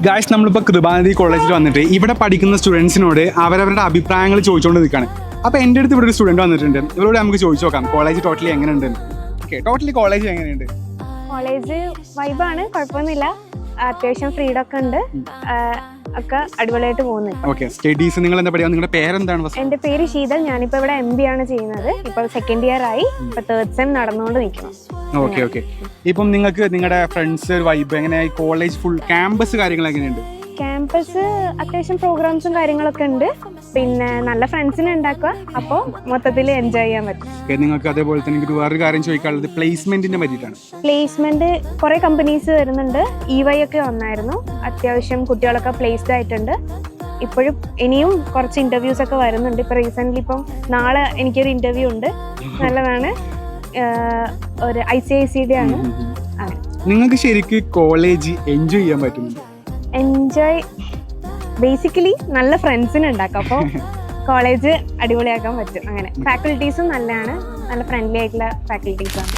Guys, നമ്മളിപ്പോൾ കൃപാനിധി കോളേജിൽ വന്നിട്ട് ഇവിടെ പഠിക്കുന്ന സ്റ്റുഡൻസിനോട് അവരവരുടെ അഭിപ്രായങ്ങൾ ചോദിച്ചുകൊണ്ട് നിൽക്കുകയാണ്. അപ്പോൾ എൻ്റെ അടുത്ത് ഇവിടെ ഒരു സ്റ്റുഡൻറ്റ് വന്നിട്ടുണ്ട്. ഇവരോട് നമുക്ക് ചോദിച്ചു നോക്കാം കോളേജ് ടോട്ടലി എങ്ങനെയുണ്ട്. ഓക്കെ, ടോട്ടലി കോളേജ് എങ്ങനെയുണ്ട്? കോളേജ് വൈബാണ്, കുഴപ്പമൊന്നുമില്ല. അത്യാവശ്യം ഫ്രീഡം ഒക്കെ ഉണ്ട്, ഒക്കെ അടിപൊളിയായിട്ട് പോകുന്നുണ്ട്. ഓക്കെ, സ്റ്റഡീസ് നിങ്ങൾ എന്താ പഠിക്കുക? നിങ്ങളുടെ പേരെന്താണ്? എൻ്റെ പേര് ശീതൽ. ഞാനിപ്പോൾ ഇവിടെ MBA ആണ് ചെയ്യുന്നത്. ഇപ്പോൾ സെക്കൻഡ് ഇയർ ആയി, ഇപ്പോൾ തേർഡ് സെം നടന്നുകൊണ്ട് നിൽക്കണം. Okay okay. ഇപ്പം നിങ്ങൾക്ക് നിങ്ങളുടെ ഫ്രണ്ട്സ് വൈബ് എങ്ങനെ? കോളേജ് ഫുൾ ക്യാമ്പസ് കാര്യങ്ങൾ എങ്ങനെയുണ്ട്? ക്യാമ്പസ് അത്യാവശ്യം പ്രോഗ്രാംസും കാര്യങ്ങളൊക്കെ ഉണ്ട്. പിന്നെ നല്ല ഫ്രണ്ട്സിനെ ഉണ്ടാക്കുക, അപ്പോൾ മൊത്തത്തിൽ എൻജോയ് ചെയ്യാൻ പറ്റും. നിങ്ങൾക്ക് അതേപോലെ തന്നെ എനിക്ക് വേറൊരു കാര്യം ചോദിക്കാനുള്ളത് പ്ലേസ്മെന്റിനെ പറ്റിയിട്ടാണ്. പ്ലേസ്മെന്റ് കുറെ കമ്പനീസ് വരുന്നുണ്ട്. EY ഒക്കെ വന്നായിരുന്നു. അത്യാവശ്യം കുട്ടികളൊക്കെ പ്ലേസ്ഡ് ആയിട്ടുണ്ട്. ഇപ്പോഴും ഇനിയും കുറച്ച് ഇന്റർവ്യൂസ് ഒക്കെ വരുന്നുണ്ട്. ഇപ്പൊ റീസെന്റ് ഇപ്പം നാളെ എനിക്കൊരു ഇന്റർവ്യൂ ഉണ്ട്, നല്ലതാണ്. ഒരു ICICD ആണ്. നിങ്ങൾക്ക് ശരിക്കും കോളേജ് എൻജോയ് ചെയ്യാൻ പറ്റുന്നുണ്ട്? എൻജോയ് ബേസിക്കലി നല്ല ഫ്രണ്ട്സിനെ ഉണ്ടാക്കാം, അപ്പോൾ കോളേജ് അടിപൊളിയാക്കാൻ പറ്റും. അങ്ങനെ ഫാക്കൽറ്റീസും നല്ലതാണ്, നല്ല ഫ്രണ്ട്ലി ആയിട്ടുള്ള ഫാക്കൽറ്റീസാണ്.